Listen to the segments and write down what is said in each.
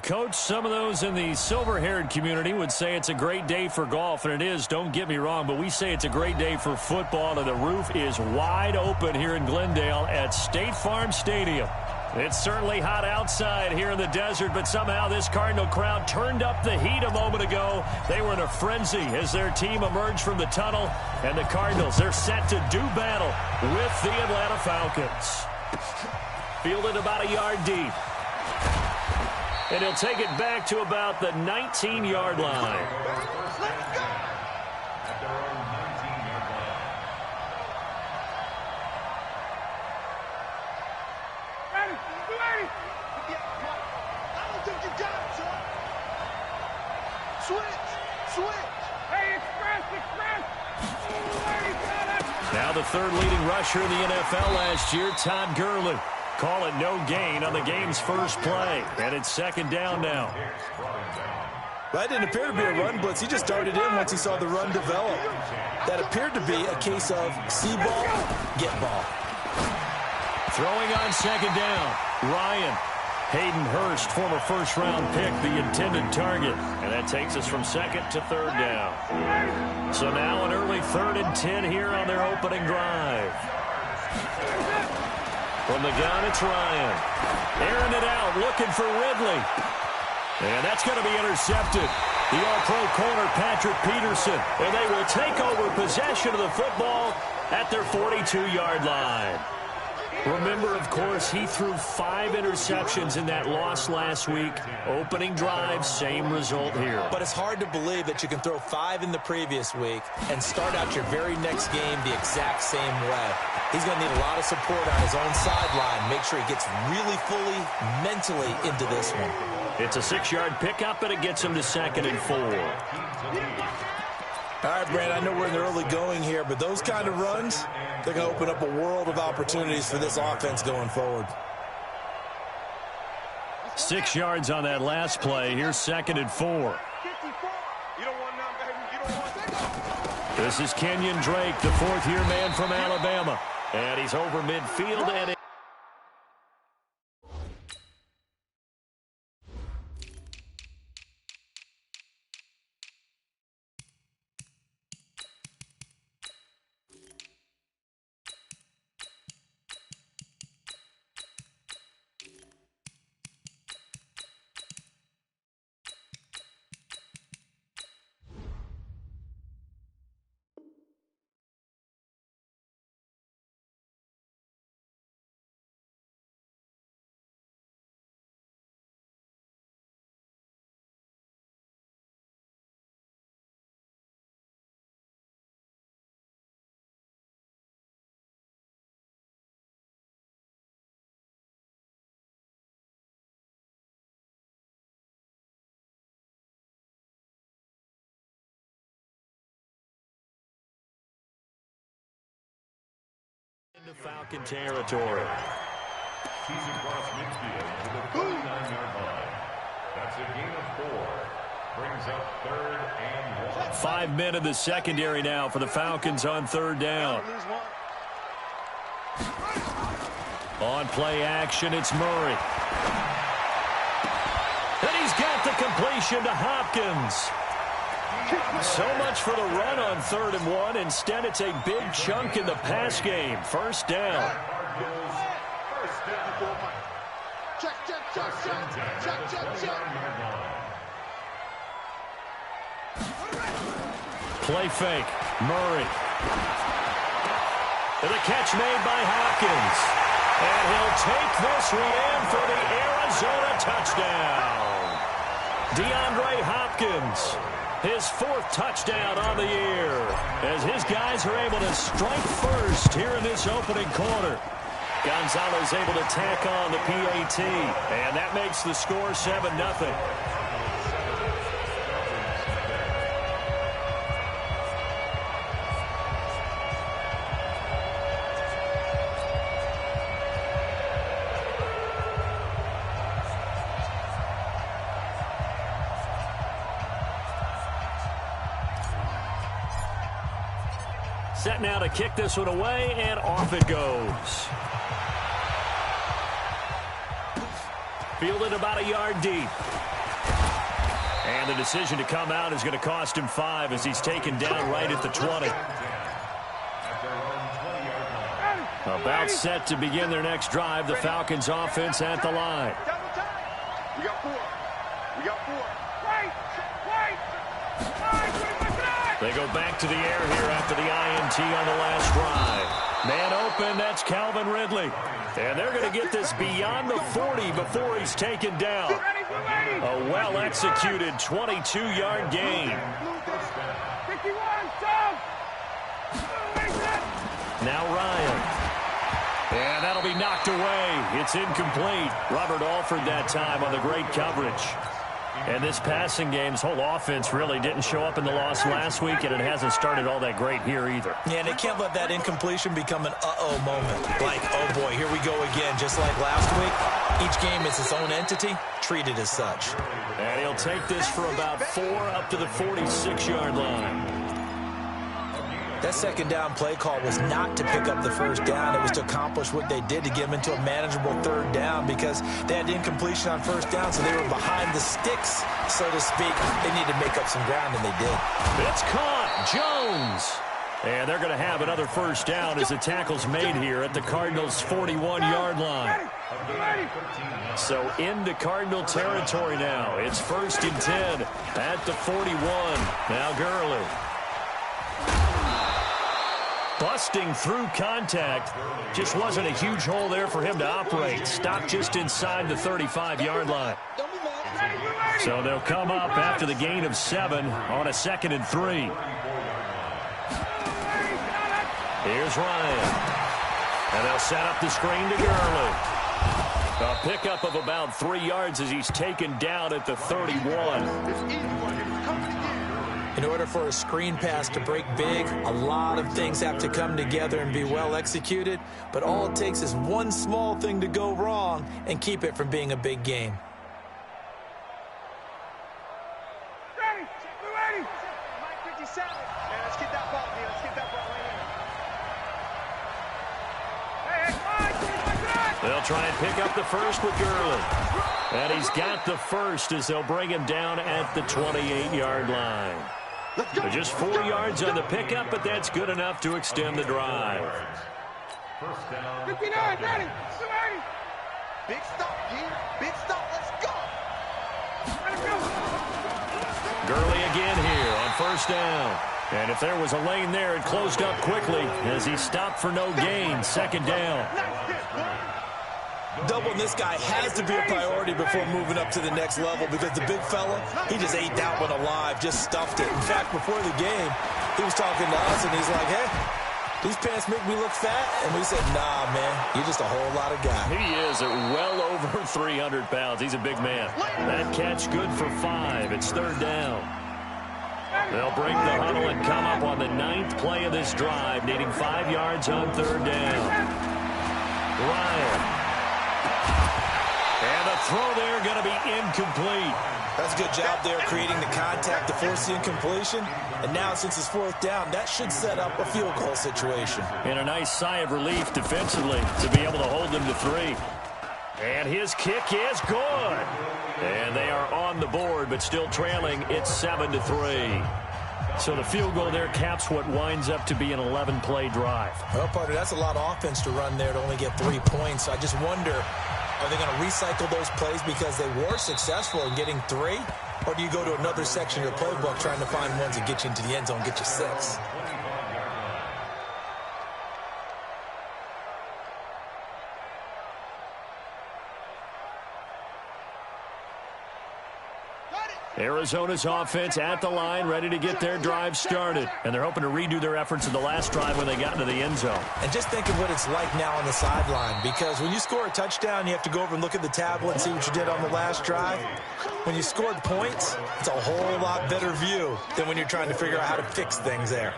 Coach, some of those in the silver-haired community would say it's a great day for golf, and it is, don't get me wrong, but we say it's a great day for football, and the roof is wide open here in Glendale at State Farm Stadium. It's certainly hot outside here in the desert, but somehow this Cardinal crowd turned up the heat a moment ago. They were in a frenzy as their team emerged from the tunnel, and the Cardinals, they're set to do battle with the Atlanta Falcons. Fielded about a yard deep. And he'll take it back to about the 19-yard line. Now the third leading rusher in the NFL last year, Todd Gurley. Call it no gain on the game's first play. And it's second down now. That didn't appear to be a run blitz. He just darted in once he saw the run develop. That appeared to be a case of see ball, get ball. Throwing on second down, Ryan. Hayden Hurst, former first-round pick, the intended target. And that takes us from second to third down. So now an early 3rd and 10 here on their opening drive. From the gun, it's Ryan. Airing it out, looking for Ridley. And that's going to be intercepted. The All-Pro corner, Patrick Peterson. And they will take over possession of the football at their 42-yard line. Remember, of course, he threw 5 interceptions in that loss last week. Opening drive, same result here. But it's hard to believe that you can throw 5 in the previous week and start out your very next game the exact same way. He's going to need a lot of support on his own sideline. Make sure he gets really fully mentally into this one. It's a 6-yard pickup, and it gets him to 2nd and 4. All right, Brand, I know we're in the early going here, but those kind of runs, they're going to open up a world of opportunities for this offense going forward. 6 yards on that last play. Here's 2nd and 4. This is Kenyon Drake, the 4th-year man from Alabama. And he's over midfield and into Falcon territory. He's across midfield to the 49-yard line. That's a gain of 4. Brings up 3rd and 1. 5 men in the secondary now for the Falcons on 3rd down. On play action, it's Murray. And he's got the completion to Hopkins. So much for the run on 3rd and 1. Instead, it's a big chunk in the pass game. First down. Play fake. Murray. And the catch made by Hopkins. And he'll take this one in for the Arizona touchdown. DeAndre Hopkins. His 4th touchdown on the year as his guys are able to strike first here in this opening quarter. Gonzalez able to tack on the PAT, and that makes the score 7-0. Set now to kick this one away, and off it goes. Fielded about a yard deep. And the decision to come out is going to cost him 5 as he's taken down right at the 20. About set to begin their next drive. The Falcons offense at the line. We got 4. We got 4. They go back to the air here after the INT on the last drive. Man open, that's Calvin Ridley. And they're going to get this beyond the 40 before he's taken down. A well-executed 22-yard gain. Now Ryan. And that'll be knocked away. It's incomplete. Robert Alford that time on the great coverage. And this passing game's whole offense really didn't show up in the loss last week, and it hasn't started all that great here either. Yeah, and they can't let that incompletion become an uh-oh moment. Like, oh boy, here we go again, just like last week. Each game is its own entity, treated as such. And he'll take this for about 4 up to the 46-yard line. That second down play call was not to pick up the first down. It was to accomplish what they did to get them into a manageable third down because they had incompletion on first down, so they were behind the sticks, so to speak. They needed to make up some ground, and they did. It's caught. Jones. And they're going to have another first down as the tackle's made here at the Cardinals' 41-yard line. So into Cardinal territory now. It's 1st and 10 at the 41. Now Gurley. Busting through contact. Just wasn't a huge hole there for him to operate. Stopped just inside the 35-yard line. So they'll come up after the gain of 7 on a 2nd and 3. Here's Ryan. And they'll set up the screen to Gurley. A pickup of about 3 yards as he's taken down at the 31. In order for a screen pass to break big, a lot of things have to come together and be well executed, but all it takes is one small thing to go wrong and keep it from being a big game. Ready. We're ready. Mike 57. Man, let's get that ball, man. Let's get that ball right here. Hey. They'll try and pick up the first with Gurley. And he's got the first as they'll bring him down at the 28-yard line. Just 4 yards on the pickup, but that's good enough to extend the drive. 59, ready. Big stop, here. Big stop. Let's go. Gurley again here on first down. And if there was a lane there, it closed up quickly as he stopped for no gain. 2nd down. Doubling this guy has to be a priority before moving up to the next level because the big fella, he just ate that one alive, just stuffed it. In fact, before the game, he was talking to us, and he's like, hey, these pants make me look fat. And we said, nah, man, you're just a whole lot of guy. He is at well over 300 pounds. He's a big man. That catch good for 5. It's 3rd down. They'll break the huddle and come up on the 9th play of this drive, needing 5 yards on 3rd down. Ryan. And the throw there going to be incomplete. That's a good job there creating the contact to force the incompletion. And now since it's 4th down, that should set up a field goal situation. And a nice sigh of relief defensively to be able to hold them to 3. And his kick is good. And they are on the board, but still trailing. It's 7-3. So the field goal there caps what winds up to be an 11-play drive. Well, partner, that's a lot of offense to run there to only get 3 points. I just wonder, are they going to recycle those plays because they were successful in getting 3? Or do you go to another section of the playbook trying to find ones that get you into the end zone, get you 6? Arizona's offense at the line, ready to get their drive started. And they're hoping to redo their efforts in the last drive when they got into the end zone. And just think of what it's like now on the sideline, because when you score a touchdown, you have to go over and look at the tablet and see what you did on the last drive. When you scored points, it's a whole lot better view than when you're trying to figure out how to fix things there.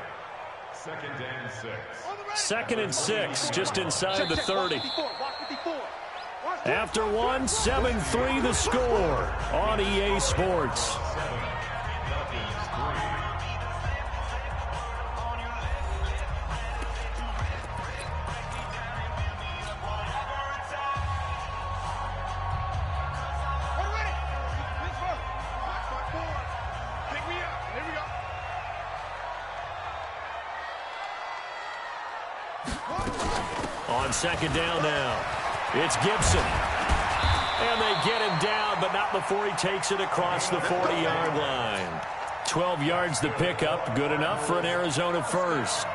2nd and 6, just inside of the 30. After 1, 7-3 the score on EA Sports. On second down now, it's Gibson. And they get him down, but not before he takes it across the 40-yard line. 12 yards the pickup, good enough for an Arizona first.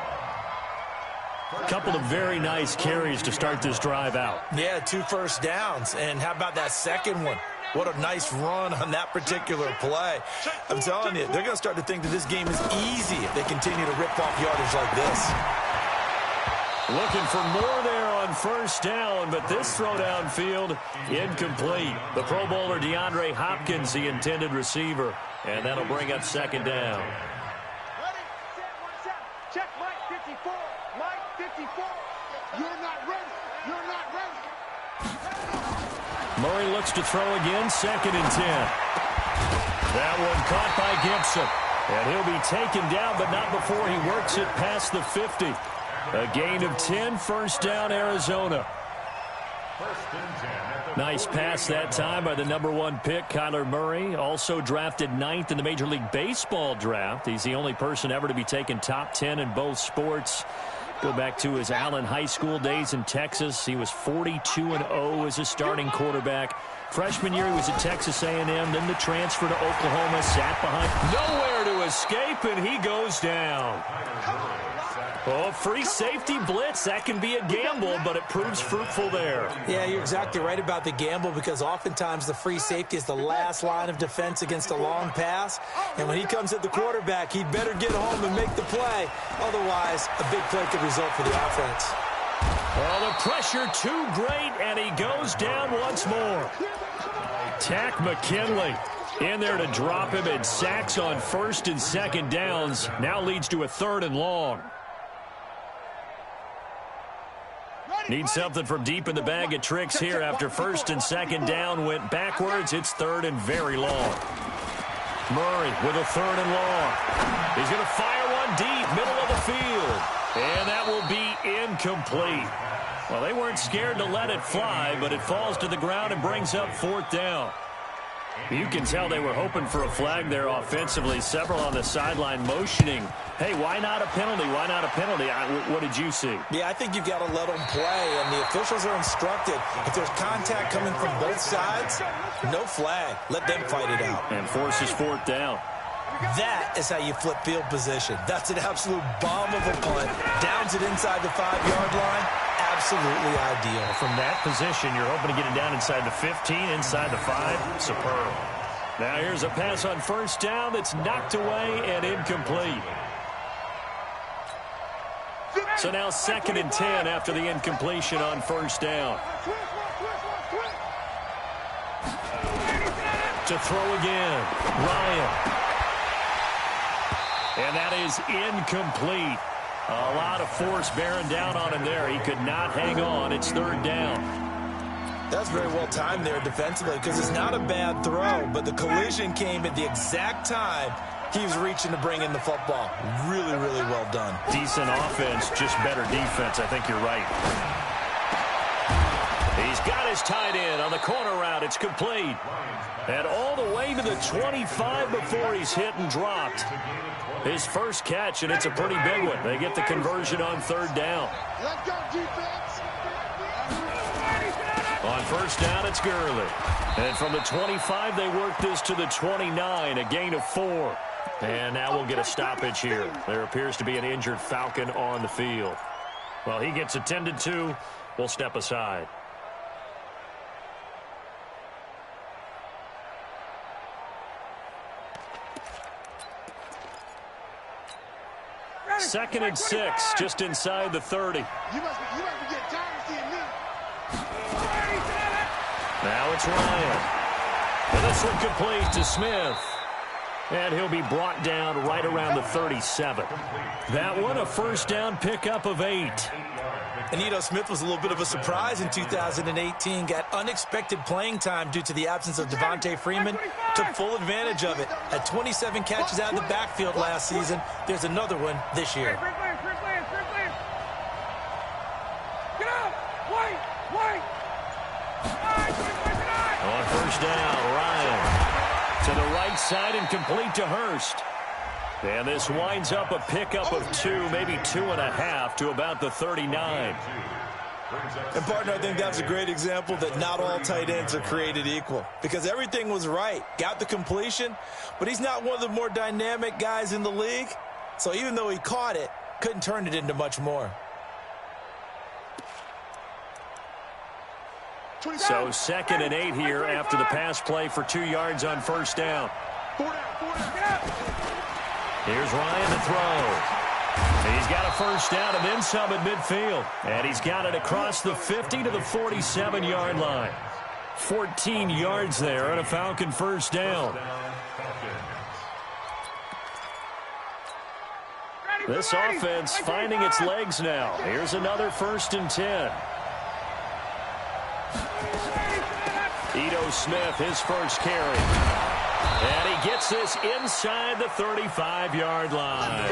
A couple of very nice carries to start this drive out. Yeah, 2 first downs. And how about that second one? What a nice run on that particular play. I'm telling you, they're going to start to think that this game is easy if they continue to rip off yardage like this. Looking for more there on first down, but this throw downfield incomplete. The Pro Bowler DeAndre Hopkins, the intended receiver, and that'll bring up second down. Ready, set, 1 set. Check Mike 54. Mike 54. You're not ready. You're not ready. Murray looks to throw again, 2nd and 10. That one caught by Gibson. And he'll be taken down, but not before he works it past the 50. A gain of 10, first down, Arizona. Nice pass that time by the #1 pick, Kyler Murray. Also drafted 9th in the Major League Baseball draft. He's the only person ever to be taken top 10 in both sports. Go back to his Allen High School days in Texas. He was 42-0 as a starting quarterback. Freshman year, he was at Texas A&M. Then the transfer to Oklahoma, sat behind. Nowhere to escape, and he goes down. Oh, free safety blitz. That can be a gamble, but it proves fruitful there. Yeah, you're exactly right about the gamble, because oftentimes the free safety is the last line of defense against a long pass. And when he comes at the quarterback, he'd better get home and make the play. Otherwise, a big play could result for the offense. Well, the pressure too great, and he goes down once more. Tack McKinley in there to drop him, and sacks on 1st and 2nd downs. Now leads to a 3rd and long. Need something from deep in the bag of tricks here after 1st and 2nd down went backwards. It's 3rd and very long. Murray with a 3rd and long. He's going to fire one deep, middle of the field. And that will be incomplete. Well, they weren't scared to let it fly, but it falls to the ground and brings up 4th down. You can tell they were hoping for a flag there offensively. Several on the sideline motioning. Hey, why not a penalty? Why not a penalty? What did you see? Yeah, I think you've got to let them play, and the officials are instructed. If there's contact coming from both sides, no flag. Let them fight it out. And forces 4th down. That is how you flip field position. That's an absolute bomb of a punt. Downs it inside the 5-yard line. Absolutely ideal. From that position, you're hoping to get it down inside the 15, inside the 5. Superb. Now here's a pass on 1st down that's knocked away and incomplete. So now 2nd and 10 after the incompletion on 1st down. To throw again, Ryan. And that is incomplete. A lot of force bearing down on him there. He could not hang on. It's 3rd down. That's very well timed there defensively, because it's not a bad throw, but the collision came at the exact time he was reaching to bring in the football. Really, really well done. Decent offense, just better defense. I think you're right. He's got his tight end on the corner route. It's complete. And all the way to the 25 before he's hit and dropped. His first catch, and it's a pretty big one. They get the conversion on 3rd down. Let's go, defense. On 1st down, it's Gurley. And from the 25, they work this to the 29, a gain of 4. And now we'll get a stoppage here. There appears to be an injured Falcon on the field. Well, he gets attended to. We'll step aside. Second and 6, just inside the 30. You must be getting tired of seeing me. Now it's Ryan. And this one complete to Smith. And he'll be brought down right around the 37. That one, a 1st down pickup of 8. And Smith was a little bit of a surprise in 2018. Got unexpected playing time due to the absence of Devontae Freeman. Took full advantage of it. Had 27 catches out of the backfield last season. There's another one this year. Get out! Wait! On 1st down, Ryan to the right side and complete to Hurst. And this winds up a pickup of 2, maybe 2.5 to about the 39. And, partner, I think that's a great example that not all tight ends are created equal, because everything was right. Got the completion, but he's not one of the more dynamic guys in the league. So even though he caught it, couldn't turn it into much more. So 2nd and 8 here after the pass play for 2 yards on first down. Here's Ryan to throw. He's got a first down and then some at midfield. And he's got it across the 50 to the 47-yard line. 14 yards there on a Falcon first down. This offense finding its legs now. Here's another 1st and 10. Ito Smith, his first carry. And he gets this inside the 35-yard line.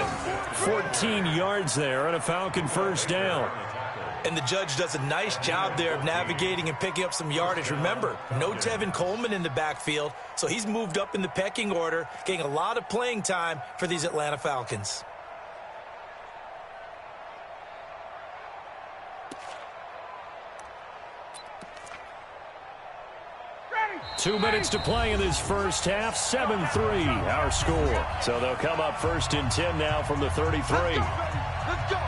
14 yards there on a Falcon first down. And the judge does a nice job there of navigating and picking up some yardage. Remember, no Tevin Coleman in the backfield, so he's moved up in the pecking order, getting a lot of playing time for these Atlanta Falcons. 2 minutes to play in this first half. 7-3 our score. So they'll come up 1st and 10 now from the 33. Let's go.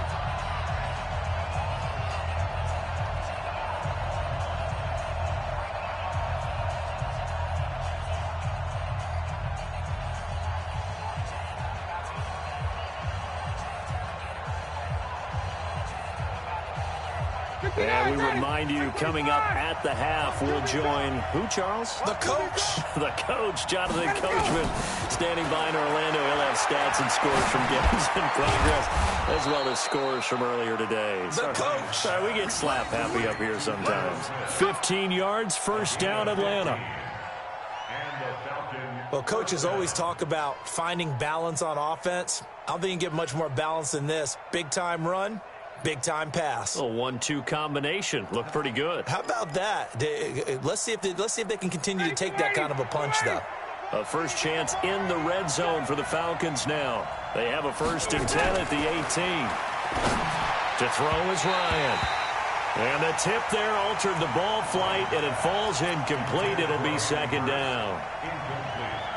And we remind you, coming up at the half, we'll join who, Charles? The coach. The coach, Jonathan Coachman, standing by in Orlando. He'll have stats and scores from games in progress, as well as scores from earlier today. The coach. Sorry, we get slap happy up here sometimes. 15 yards, first down, Atlanta. Well, coaches always talk about finding balance on offense. I don't think you can get much more balance than this. Big-time run. Big-time pass. A 1-2 combination. Looked pretty good. How about that? Let's see if they can continue to take that kind of a punch, though. A first chance in the red zone for the Falcons now. They have a 1st and 10 at the 18. To throw is Ryan. And the tip there altered the ball flight, and it falls incomplete. It'll be 2nd down.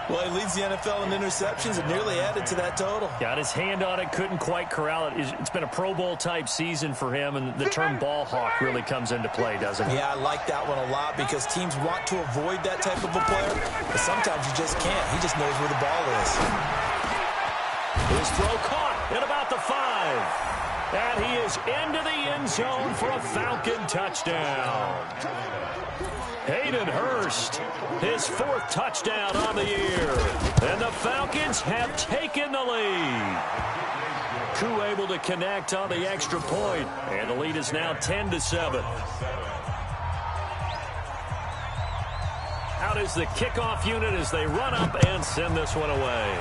Well, he leads the NFL in interceptions and nearly added to that total. Got his hand on it, couldn't quite corral it. It's been a Pro Bowl-type season for him, and the term ball hawk really comes into play, doesn't it? Yeah, I like that one a lot because teams want to avoid that type of a player, but sometimes you just can't. He just knows where the ball is. His throw caught at about the 5. And he is into the end zone for a Falcon touchdown. Hayden Hurst, his 4th touchdown on the year. And the Falcons have taken the lead. Koo able to connect on the extra point. And the lead is now 10-7. Out is the kickoff unit as they run up and send this one away.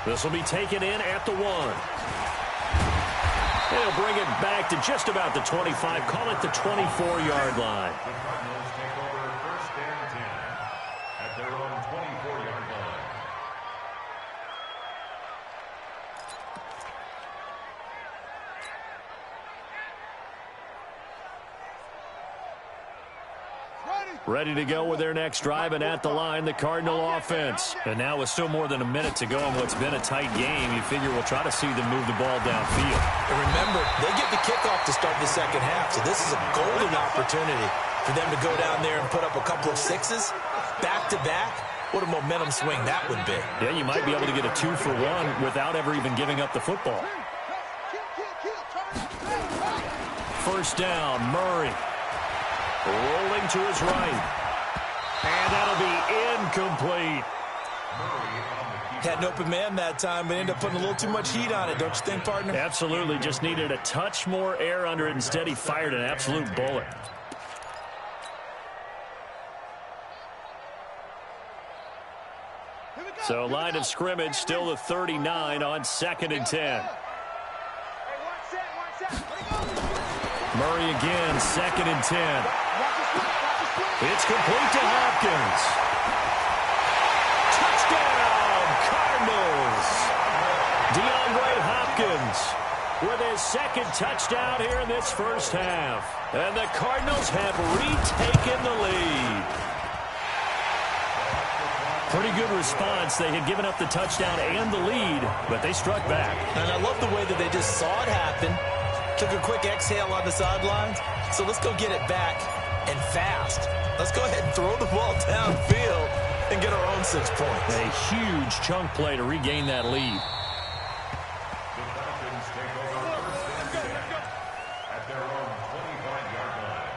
This will be taken in at the 1. They'll bring it back to just about the 25. Call it the 24-yard line. The Cardinals take over 1st and 10 at their own 24-yard line. Ready to go with their next drive, and at the line, the Cardinal offense. And now with still more than a minute to go in what's been a tight game, you figure we'll try to see them move the ball downfield. And remember, they get the kickoff to start the 2nd half, so this is a golden opportunity for them to go down there and put up a couple of 6s back-to-back. What a momentum swing that would be. Yeah, you might be able to get a 2-for-1 without ever even giving up the football. First down, Murray. Rolling to his right. And that'll be incomplete. Had an open man that time, but ended up putting a little too much heat on it, don't you think, partner? Absolutely. Just needed a touch more air under it. Instead, he fired an absolute bullet. So line of scrimmage, still the 39 on 2nd and 10. Murray again, 2nd and 10. It's complete to Hopkins. Touchdown! Cardinals. DeAndre Hopkins with his second touchdown here in this first half. And the Cardinals have retaken the lead. Pretty good response. They had given up the touchdown and the lead, but they struck back. And I love the way that they just saw it happen, took a quick exhale on the sidelines. So let's go get it back and fast. Let's go ahead and throw the ball downfield and get our own 6 points. A huge chunk play to regain that lead. The Falcons take over first and 10 at their own 25-yard line.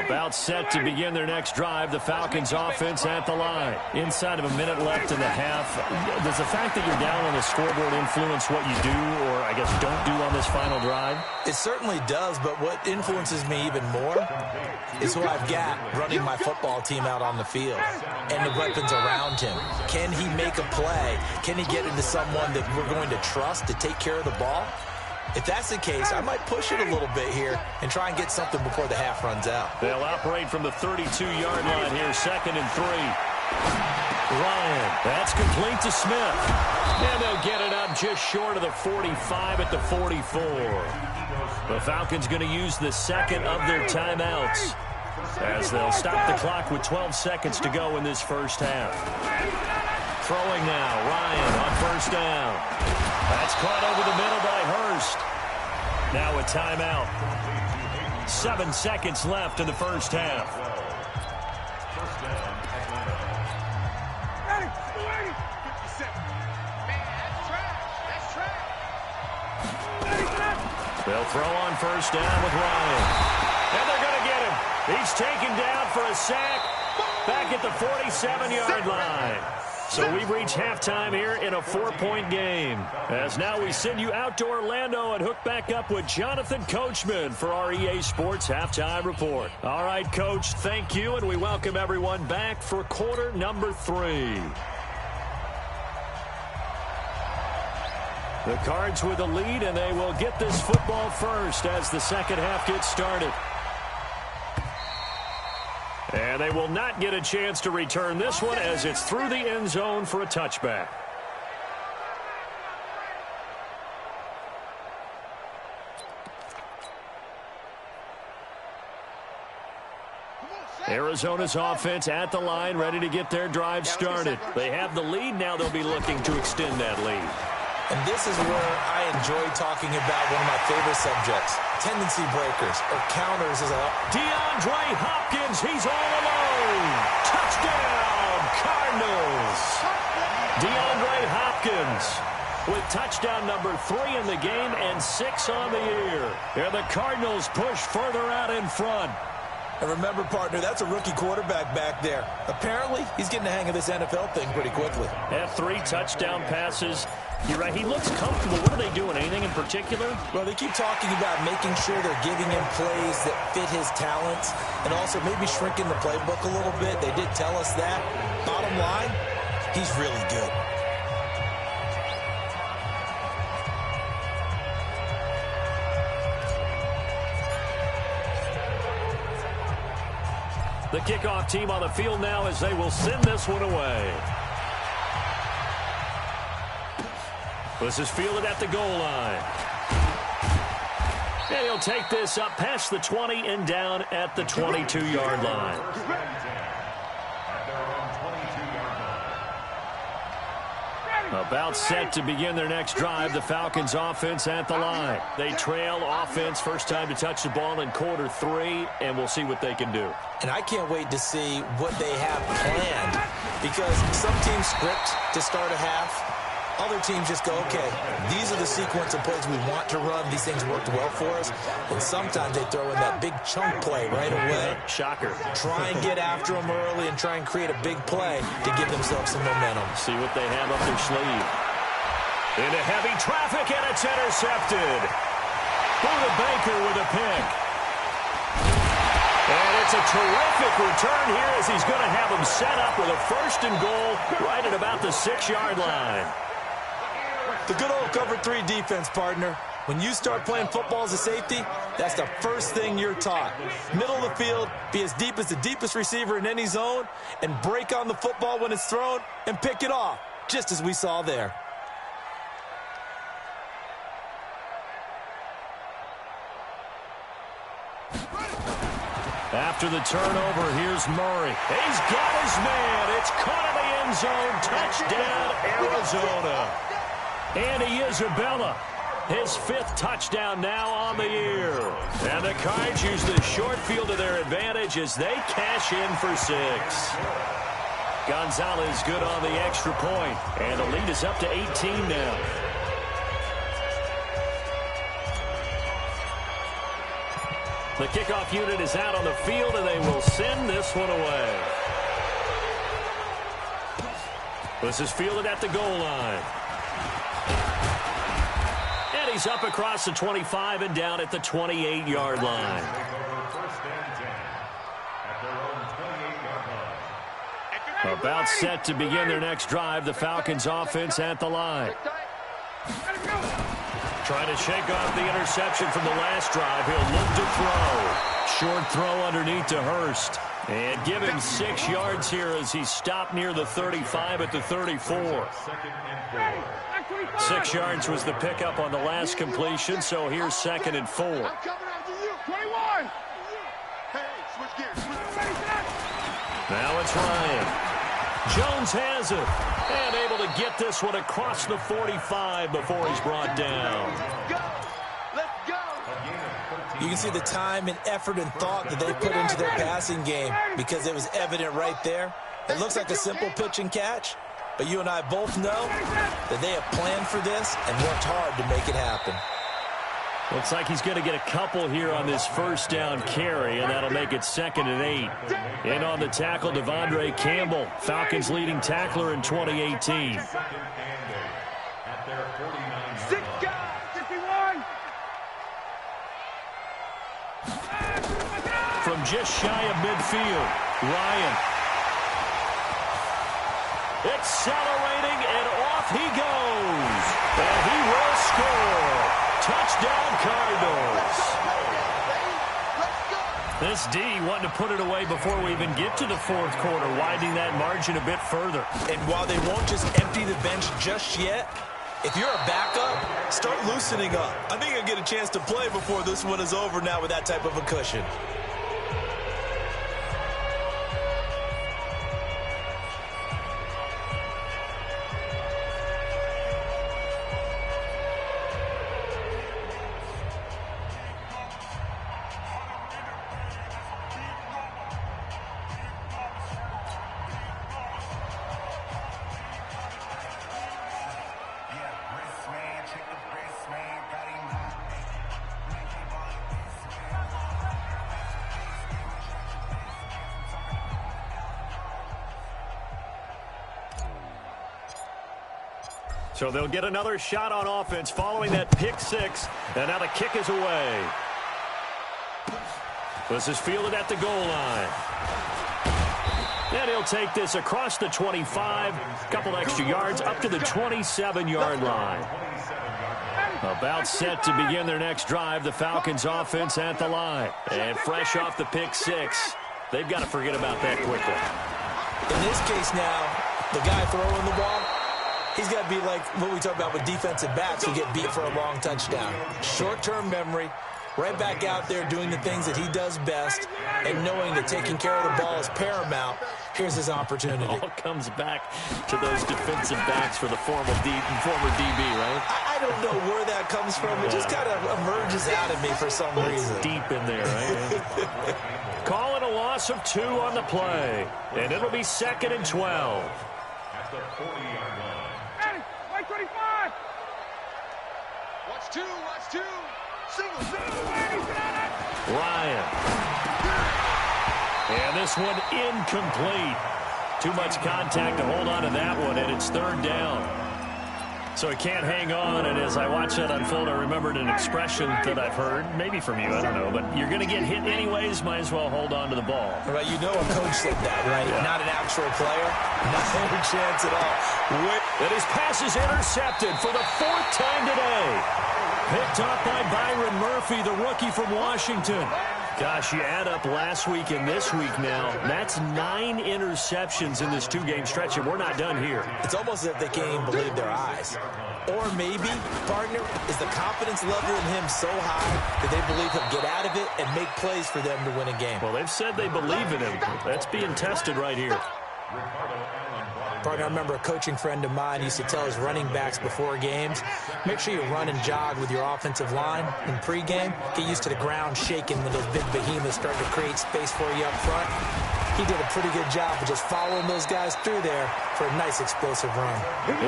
About set to begin their next drive, the Falcons offense at the line. Inside of a minute left in the half. Does the fact that you're down on the scoreboard influence what you do, or I guess don't do on this final drive? It certainly does, but what influences me even more is who I've got running my football team out on the field and the weapons around him. Can he make a play? Can he get into someone that we're going to trust to take care of the ball? If that's the case, I might push it a little bit here and try and get something before the half runs out. They'll operate from the 32-yard line here, 2nd and 3. Ryan, that's complete to Smith. And they'll get it up just short of the 45 at the 44. The Falcons going to use the second of their timeouts as they'll stop the clock with 12 seconds to go in this first half. Throwing now, Ryan on first down. That's caught over the middle by Hurst. Now a timeout. 7 seconds left in the first half. First down, Atlanta. Ready, 57. Man, that's trash. They'll throw on first down with Ryan. And they're going to get him. He's taken down for a sack back at the 47-yard line. So we've reached halftime here in a 4-point game. As now we send you out to Orlando and hook back up with Jonathan Coachman for our EA Sports Halftime Report. All right, Coach, thank you, and we welcome everyone back for quarter number 3. The Cards with the lead, and they will get this football first as the second half gets started. And they will not get a chance to return this one as it's through the end zone for a touchback. Arizona's offense at the line, ready to get their drive started. They have the lead. Now they'll be looking to extend that lead. And this is where I enjoy talking about one of my favorite subjects, tendency breakers or counters. DeAndre Hopkins, he's all alone. Touchdown, Cardinals. DeAndre Hopkins with touchdown number 3 in the game and 6 on the year. And the Cardinals push further out in front. And remember, partner, that's a rookie quarterback back there. Apparently, he's getting the hang of this NFL thing pretty quickly. Have 3 touchdown passes. You're right, he looks comfortable. What are they doing? Anything in particular? Well, they keep talking about making sure they're giving him plays that fit his talents and also maybe shrinking the playbook a little bit. They did tell us that. Bottom line, he's really good. The kickoff team on the field now as they will send this one away. This is fielded at the goal line. And he'll take this up past the 20 and down at the 22-yard line. About set to begin their next drive, the Falcons offense at the line. They trail offense, first time to touch the ball in quarter 3, and we'll see what they can do. And I can't wait to see what they have planned, because some teams script to start a half. Other teams just go, okay, these are the sequence of plays we want to run. These things worked well for us. And sometimes they throw in that big chunk play right away. Shocker. Try and get after them early and try and create a big play to give themselves some momentum. See what they have up their sleeve. Into heavy traffic, and it's intercepted. Buda Baker with a pick. And it's a terrific return here as he's going to have them set up with a 1st and goal right at about the 6-yard line. The good old cover 3 defense, partner. When you start playing football as a safety, That's the first thing you're taught. Middle of the field, be as deep as the deepest receiver in any zone, and break on the football when it's thrown and pick it off, just as we saw there. After the turnover, here's Murray. He's got his man. It's caught in the end zone. Touchdown, Arizona. Andy Isabella, his 5th touchdown now on the year. And the Cards use the short field to their advantage as they cash in for 6. Gonzalez good on the extra point, and the lead is up to 18 now. The kickoff unit is out on the field, and they will send this one away. This is fielded at the goal line. And he's up across the 25 and down at the 28-yard line. About set to begin their next drive, the Falcons offense at the line. Trying to shake off the interception from the last drive. He'll look to throw. Short throw underneath to Hurst. And give him 6 yards here as he's stopped near the 35 at the 34. 6 yards was the pickup on the last completion, so here's 2nd and 4. I'm coming after you. 21. Hey, switch gears. Now it's Ryan. Jones has it. And able to get this one across the 45 before he's brought down. Let's go. You can see the time and effort and thought that they put into their passing game because it was evident right there. It looks like a simple pitch and catch, but you and I both know that they have planned for this and worked hard to make it happen. Looks like he's going to get a couple here on this first down carry, and that'll make it 2nd and 8. In on the tackle, Devondre Campbell, Falcons leading tackler in 2018. 6 guys. 51. From just shy of midfield, Ryan. Accelerating, and off he goes. And he will score. Touchdown, Cardinals. This D wanting to put it away before we even get to the 4th quarter, widening that margin a bit further. And while they won't just empty the bench just yet, if you're a backup, start loosening up. I think you'll get a chance to play before this one is over now with that type of a cushion. So they'll get another shot on offense following that pick 6, and now the kick is away. This is fielded at the goal line. And he'll take this across the 25, a couple extra yards, up to the 27-yard line. About set to begin their next drive, the Falcons offense at the line. And fresh off the pick 6, they've got to forget about that quickly. In this case now, the guy throwing the ball, he's got to be like what we talk about with defensive backs who get beat for a long touchdown. Short-term memory, right back out there doing the things that he does best, and knowing that taking care of the ball is paramount. Here's his opportunity. It all comes back to those defensive backs for the former DB, right? I don't know where that comes from. It just kind of emerges out of me for some reason. Deep in there, right? Call it a loss of 2 on the play, and it'll be 2nd and 12. At the 40-yard line. White 25. Watch 2. Watch 2. Single. Ryan. And this one incomplete. Too much contact to hold on to that one, and it's 3rd down. So he can't hang on, and as I watch that unfold, I remembered an expression that I've heard, maybe from you, I don't know, but you're going to get hit anyways, might as well hold on to the ball. Right, you know a coach said that, right? Yeah. Not an actual player. Not any chance at all. And his pass is intercepted for the 4th time today. Picked up by Byron Murphy, the rookie from Washington. Gosh, you add up last week and this week now, that's 9 interceptions in this 2-game stretch, and we're not done here. It's almost as if they can't even believe their eyes. Or maybe, partner, is the confidence level in him so high that they believe he'll get out of it and make plays for them to win a game. Well, they've said they believe in him. That's being tested right here. Partner, I remember a coaching friend of mine used to tell his running backs before games, make sure you run and jog with your offensive line in pregame. Get used to the ground shaking when those big behemoths start to create space for you up front. He did a pretty good job of just following those guys through there for a nice explosive run.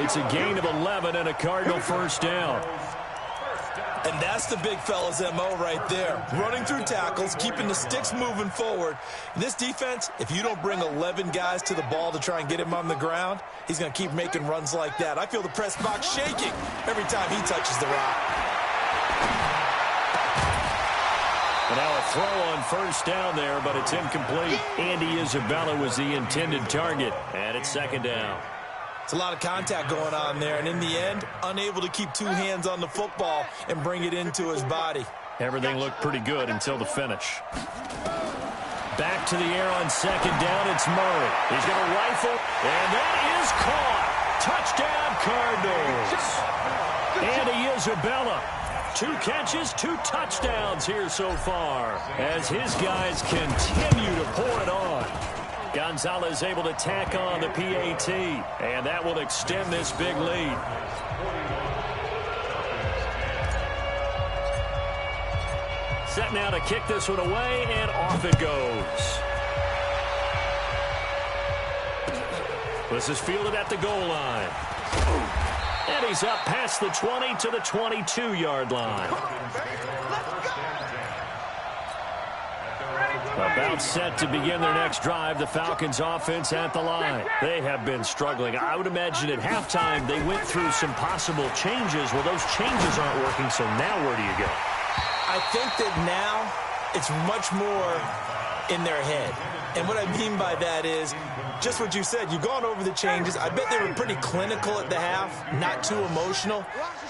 It's a gain of 11 and a Cardinal first down. And that's the big fella's MO right there. Running through tackles, keeping the sticks moving forward. In this defense, if you don't bring 11 guys to the ball to try and get him on the ground, he's going to keep making runs like that. I feel the press box shaking every time he touches the rock. And now a throw on first down there, but it's incomplete. Andy Isabella was the intended target, and it's second down. It's a lot of contact going on there, and in the end, unable to keep 2 hands on the football and bring it into his body. Everything looked pretty good until the finish. Back to the air on second down, it's Murray. He's going to rifle, and that is caught. Touchdown, Cardinals. Andy Isabella. 2 catches, 2 touchdowns here so far as his guys continue to pour it on. Gonzalez able to tack on the PAT, and that will extend this big lead. Set now to kick this one away, and off it goes. This is fielded at the goal line. And he's up past the 20 to the 22-yard line. About set to begin their next drive, the Falcons offense at the line. They have been struggling. I would imagine at halftime they went through some possible changes. Well, those changes aren't working, so now where do you go? I think that now it's much more in their head. And what I mean by that is just what you said. You've gone over the changes. I bet they were pretty clinical at the half, not too emotional.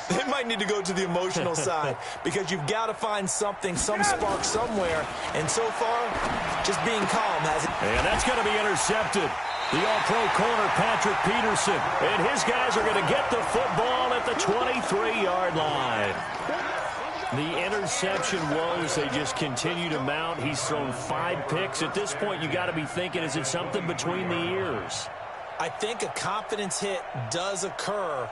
They might need to go to the emotional side because you've got to find something, some spark somewhere. And so far, just being calm has it. And that's going to be intercepted. The all-pro corner, Patrick Peterson. And his guys are going to get the football at the 23-yard line. The interception was they just continue to mount. He's thrown 5 picks. At this point, you got to be thinking, is it something between the ears? I think a confidence hit does occur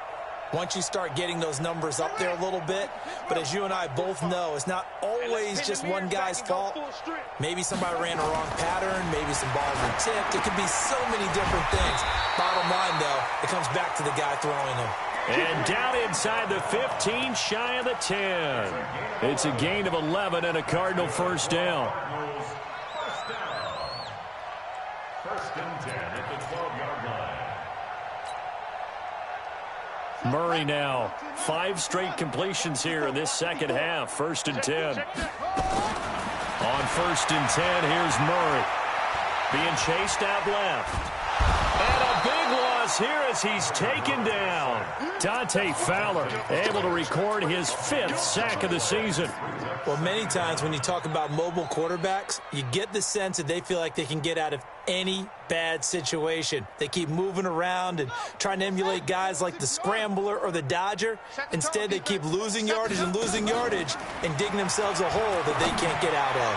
once you start getting those numbers up there a little bit. But as you and I both know, it's not always just one guy's fault. Maybe somebody ran a wrong pattern. Maybe some balls were tipped. It could be so many different things. Bottom line, though, it comes back to the guy throwing them. And down inside the 15, shy of the 10. It's a gain of 11 and a Cardinal first down. First and 10 at the 12-yard line. Murray now. 5 straight completions here in this second half. First and 10. On first and 10, here's Murray. Being chased out left. And a big loss here as he's taken down. Dante Fowler able to record his 5th sack of the season. Well, many times when you talk about mobile quarterbacks, you get the sense that they feel like they can get out of any bad situation. They keep moving around and trying to emulate guys like the Scrambler or the Dodger. Instead, they keep losing yardage and digging themselves a hole that they can't get out of.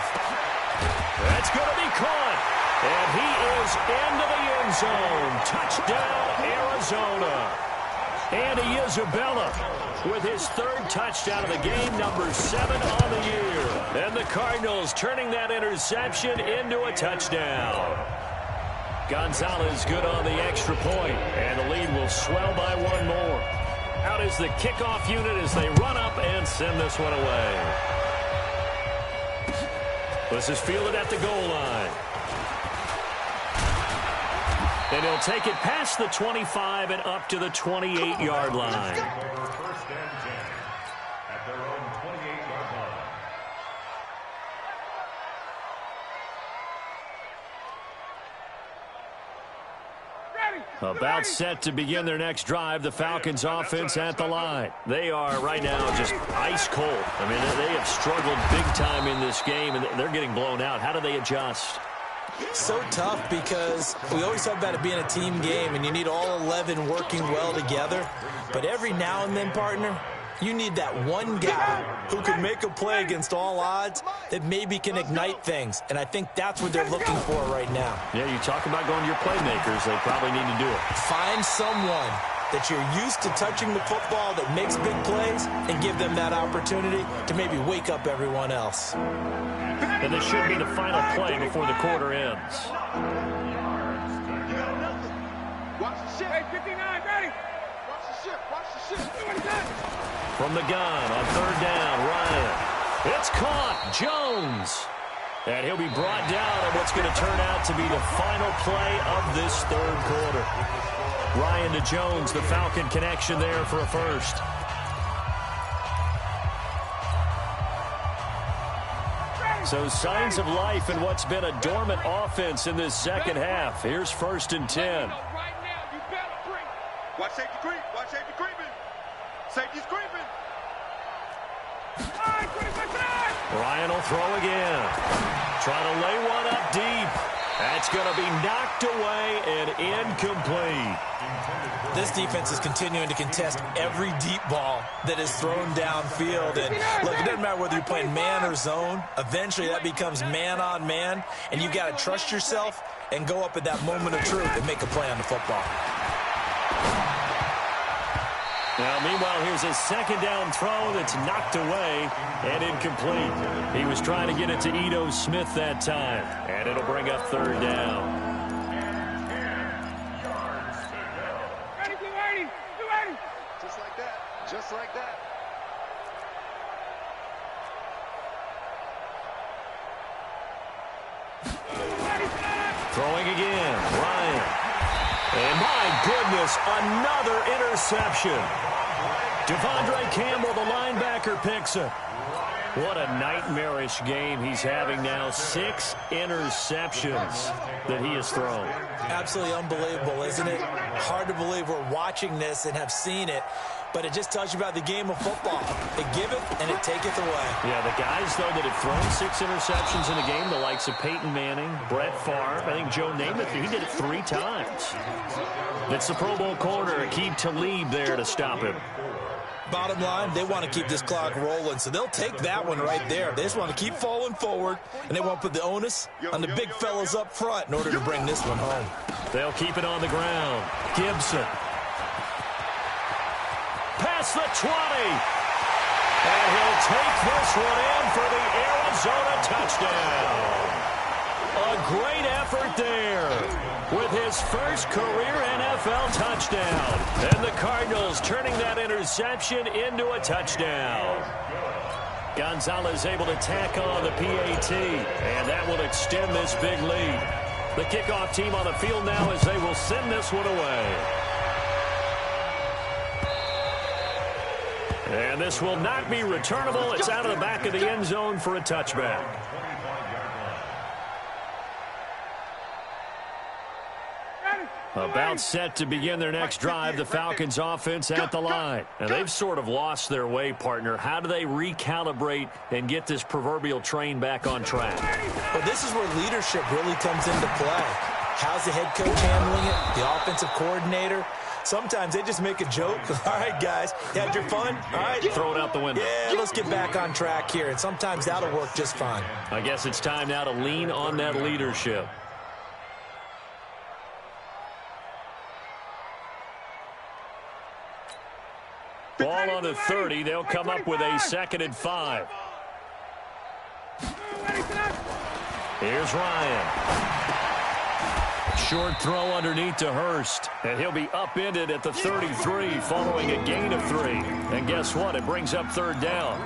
That's going to be caught. And he is into the end zone. Touchdown, Arizona. Andy Isabella with his 3rd touchdown of the game, number 7 on the year. And the Cardinals turning that interception into a touchdown. Gonzalez good on the extra point, and the lead will swell by 1 more. Out is the kickoff unit as they run up and send this one away. This is fielded at the goal line. And he'll take it past the 25 and up to the 28-yard line. First and 10 at their own 28-yard line. Ready. About set to begin their next drive, the Falcons offense at the line. They are right now just ice cold. I mean, they have struggled big time in this game, and they're getting blown out. How do they adjust? So tough because we always talk about it being a team game, and you need all 11 working well together. But every now and then, partner, you need that one guy who can make a play against all odds that maybe can ignite things. And I think that's what they're looking for right now. Yeah, you talk about going to your playmakers. They probably need to do it. Find someone that you're used to touching the football that makes big plays and give them that opportunity to maybe wake up everyone else. And this should be the final play before the quarter ends. Watch the ship. Hey, 59, ready. Watch the ship. Watch the ship. From the gun on third down, Ryan. It's caught. Jones. And he'll be brought down on what's going to turn out to be the final play of this third quarter. Ryan to Jones, the Falcon connection there for a first. So signs of life in what's been a dormant offense in this second half. Here's 1st and 10. Watch safety creep. Watch safety creeping. Safety's creeping. Ryan will throw again. Trying to lay one up deep. That's going to be knocked away and incomplete. This defense is continuing to contest every deep ball that is thrown downfield. And look, it doesn't matter whether you're playing man or zone. Eventually that becomes man on man. And you've got to trust yourself and go up at that moment of truth and make a play on the football. Now, meanwhile, here's a second down throw that's knocked away and incomplete. He was trying to get it to Ito Smith that time, and it'll bring up third down. Ready, 280. Just like that. Just like that. Throwing again, Ryan. And my goodness, another interception. Devondre Campbell, the linebacker, picks it. What a nightmarish game he's having now. 6 interceptions that he has thrown. Absolutely unbelievable, isn't it? Hard to believe we're watching this and have seen it. But it just tells you about the game of football. It giveth and it taketh away. Yeah, the guys, though, that have thrown 6 interceptions in a game, the likes of Peyton Manning, Brett Favre, I think Joe Namath, he did it 3 times. It's the Pro Bowl corner, Aqib Talib there to stop him. Bottom line, they want to keep this clock rolling, so they'll take that one right there. They just want to keep falling forward, and they want to put the onus on the big fellas up front in order to bring this one home. They'll keep it on the ground. Gibson. Past the 20. And he'll take this one in for the Arizona touchdown. A great effort there with his first career NFL touchdown. And the Cardinals turning that interception into a touchdown. Gonzalez able to tack on the PAT, and that will extend this big lead. The kickoff team on the field now as they will send this one away. And this will not be returnable. It's out of the back of the end zone for a touchback. About set to begin their next drive, the Falcons offense at the line. And they've sort of lost their way, partner. How do they recalibrate and get this proverbial train back on track? Well, this is where leadership really comes into play. How's the head coach handling it? The offensive coordinator? Sometimes they just make a joke. All right, guys, you had your fun? All right. Throw it out the window. Yeah, let's get back on track here. And sometimes that'll work just fine. I guess it's time now to lean on that leadership. Ball on the 30. They'll come up with a 2nd and 5. Here's Ryan. Short throw underneath to Hurst. And he'll be upended at the 33 following a gain of 3. And guess what? It brings up third down.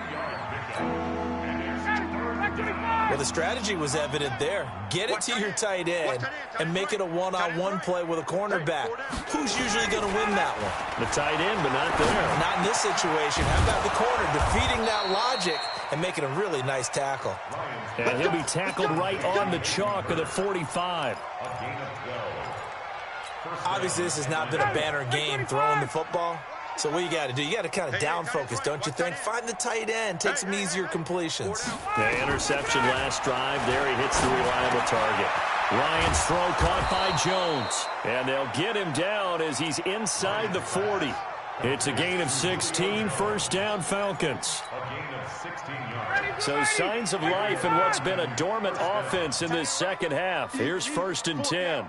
Well, the strategy was evident there. Get it to your tight end and make it a one-on-one play with a cornerback. Who's usually going to win that one? The tight end, but not there. Not in this situation. How about the corner defeating that logic and making a really nice tackle? And he'll be tackled right on the chalk of the 45. Obviously, this has not been a banner game throwing the football. So what you got to do? You got to kind of down focus, don't you think? Find the tight end. Take some easier completions. The interception last drive. There he hits the reliable target. Ryan's throw caught by Jones. And they'll get him down as he's inside the 40. It's a gain of 16, first down Falcons. So signs of life in what's been a dormant offense in this second half. Here's 1st and 10.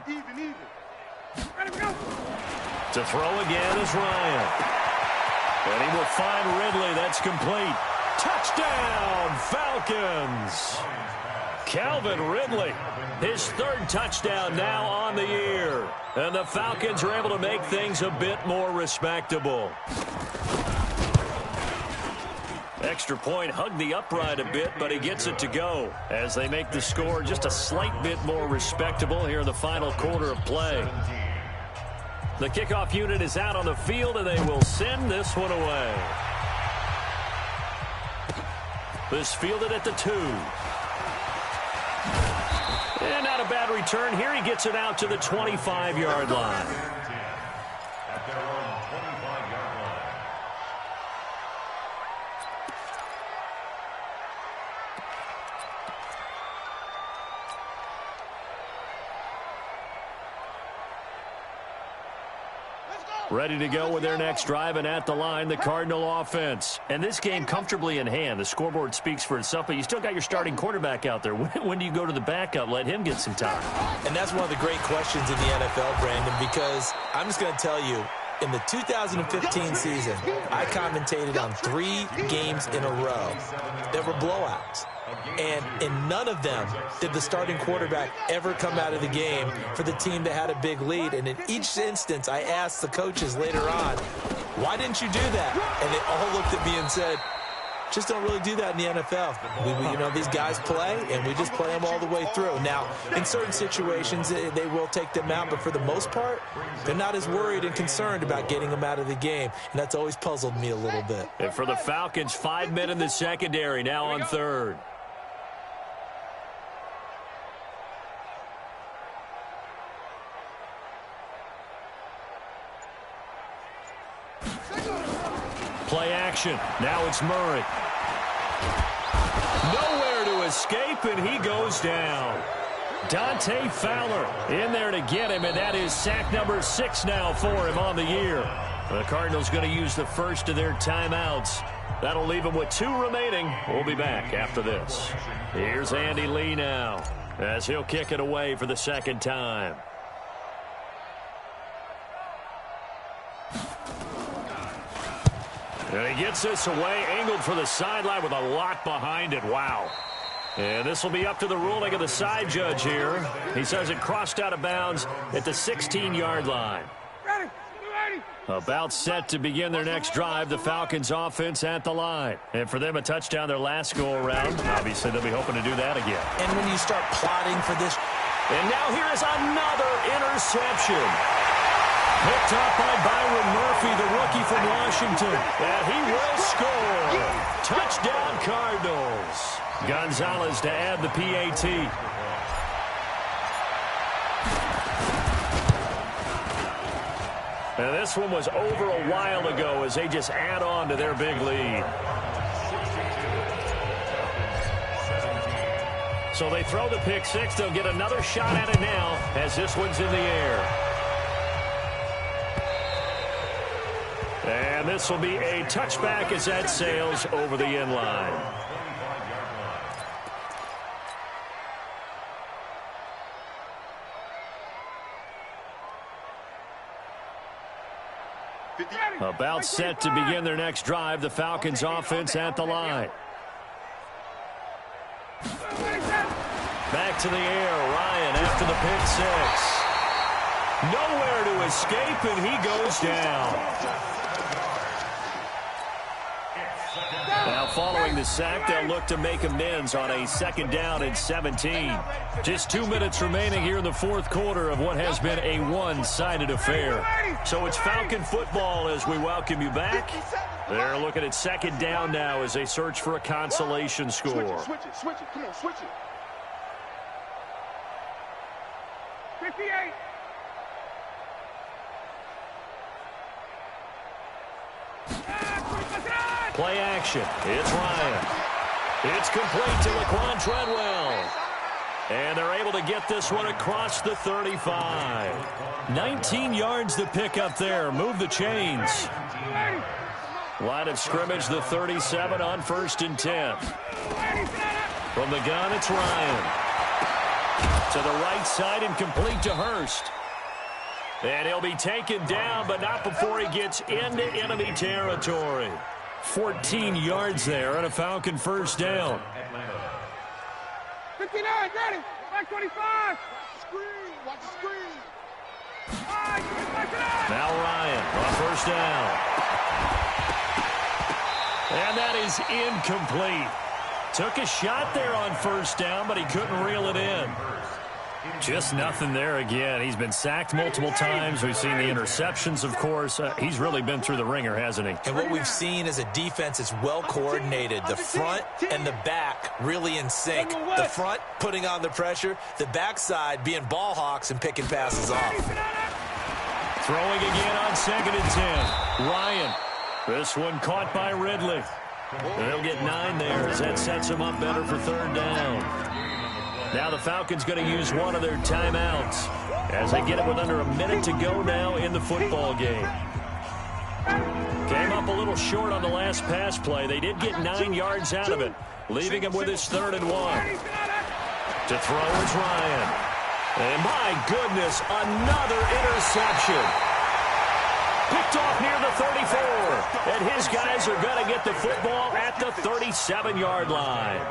To throw again is Ryan. And he will find Ridley. That's complete. Touchdown, Falcons. Calvin Ridley, his 3rd touchdown now on the year. And the Falcons are able to make things a bit more respectable. Extra point hugged the upright a bit, but he gets it to go as they make the score just a slight bit more respectable here in the final quarter of play. The kickoff unit is out on the field, and they will send this one away. This fielded at the 2. And not a bad return here. He gets it out to the 25-yard line. At their own 25-yard line. Ready to go with their next drive, and at the line, the Cardinal offense. And this game comfortably in hand. The scoreboard speaks for itself, but you still got your starting quarterback out there. When do you go to the backup? Let him get some time. And that's one of the great questions in the NFL, Brandon, because I'm just going to tell you, in the 2015 season, I commentated on 3 games in a row that were blowouts. And in none of them did the starting quarterback ever come out of the game for the team that had a big lead. And in each instance, I asked the coaches later on, why didn't you do that? And they all looked at me and said, just don't really do that in the NFL. These guys play, and we just play them all the way through. Now, in certain situations, they will take them out, but for the most part, they're not as worried and concerned about getting them out of the game, and that's always puzzled me a little bit. And for the Falcons, 5 men in the secondary, now on 3rd. Play action. Now it's Murray. Nowhere to escape, and he goes down. Dante Fowler in there to get him, and that is sack number 6 now for him on the year. The Cardinals going to use the first of their timeouts. That'll leave them with 2 remaining. We'll be back after this. Here's Andy Lee now as he'll kick it away for the 2nd time. And he gets this away, angled for the sideline with a lot behind it. Wow. And this will be up to the ruling of the side judge here. He says it crossed out of bounds at the 16-yard line. About set to begin their next drive, the Falcons offense at the line. And for them, a touchdown their last go-around. Obviously, they'll be hoping to do that again. And when you start plotting for this. And now here is another interception. Picked up by Byron Murphy, the rookie from Washington. And he will score. Touchdown Cardinals. Gonzalez to add the PAT. And this one was over a while ago as they just add on to their big lead. So they throw the pick 6. They'll get another shot at it now as this one's in the air. And this will be a touchback as that sails over the end line. About set to begin their next drive, the Falcons offense at the line. Back to the air, Ryan after the pick 6. Nowhere to escape, and he goes down. Now following the sack, they'll look to make amends on a 2nd down and 17. Just 2 minutes remaining here in the 4th quarter of what has been a one-sided affair. So it's Falcon football as we welcome you back. They're looking at 2nd down now as they search for a consolation score. Switch it. Come on, switch it. 58. Play action. It's Ryan. It's complete to Laquan Treadwell. And they're able to get this one across the 35. 19 yards to pick up there. Move the chains. Line of scrimmage, the 37 on 1st and 10. From the gun, it's Ryan. To the right side and complete to Hurst. And he'll be taken down, but not before he gets into enemy territory. 14 yards there and a Falcon first down. 59, ready, back 25. Screen, watch the screen. Now Ryan on first down. And that is incomplete. Took a shot there on first down, but he couldn't reel it in. Just nothing there again. He's been sacked multiple times. We've seen the interceptions, of course. He's really been through the ringer, hasn't he? And what we've seen is a defense that's well coordinated. The front and the back really in sync. The front putting on the pressure. The backside being ball hawks and picking passes off. Throwing again on 2nd and 10. Ryan. This one caught by Ridley. They'll get 9 there as that sets them up better for 3rd down. Now the Falcons going to use one of their timeouts as they get it with under a minute to go now in the football game. Came up a little short on the last pass play. They did get 9 yards out of it, leaving him with his 3rd and 1. To throw is Ryan. And my goodness, another interception. Picked off near the 34. And his guys are going to get the football at the 37-yard line.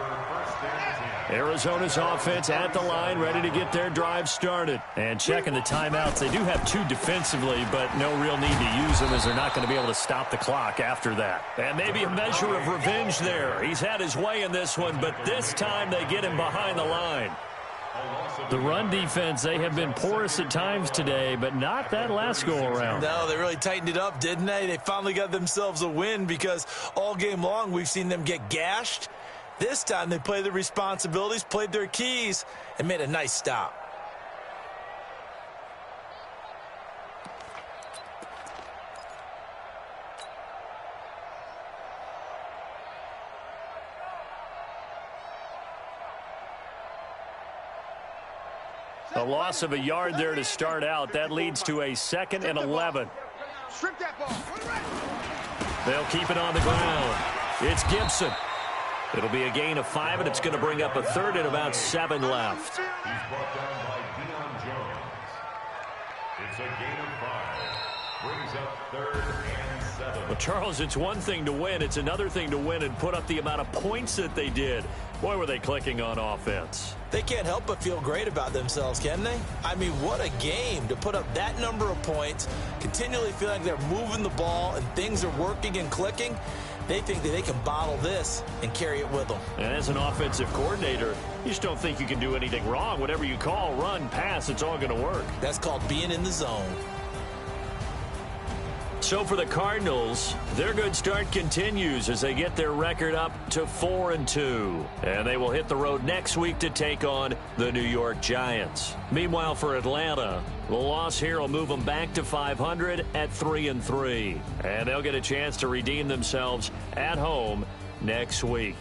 Arizona's offense at the line, ready to get their drive started. And checking the timeouts. They do have 2 defensively, but no real need to use them as they're not going to be able to stop the clock after that. And maybe a measure of revenge there. He's had his way in this one, but this time they get him behind the line. The run defense, they have been porous at times today, but not that last go-around. No, they really tightened it up, didn't they? They finally got themselves a win because all game long we've seen them get gashed. This time they played their responsibilities, played their keys, and made a nice stop. A loss of a yard there to start out. That leads to a 2nd and 11. Strip that ball. They'll keep it on the ground. It's Gibson. It'll be a gain of 5, and it's going to bring up a 3rd and about 7 left. He's brought down by Deion Jones. It's a gain of 5. Brings up 3rd and 7. Well, Charles, it's one thing to win. It's another thing to win and put up the amount of points that they did. Boy, were they clicking on offense. They can't help but feel great about themselves, can they? I mean, what a game to put up that number of points, continually feel like they're moving the ball and things are working and clicking. They think that they can bottle this and carry it with them. And as an offensive coordinator, you just don't think you can do anything wrong. Whatever you call, run, pass, it's all going to work. That's called being in the zone. So for the Cardinals, their good start continues as they get their record up to 4-2. And they will hit the road next week to take on the New York Giants. Meanwhile, for Atlanta, the loss here will move them back to 500 at 3-3. And they'll get a chance to redeem themselves at home next week.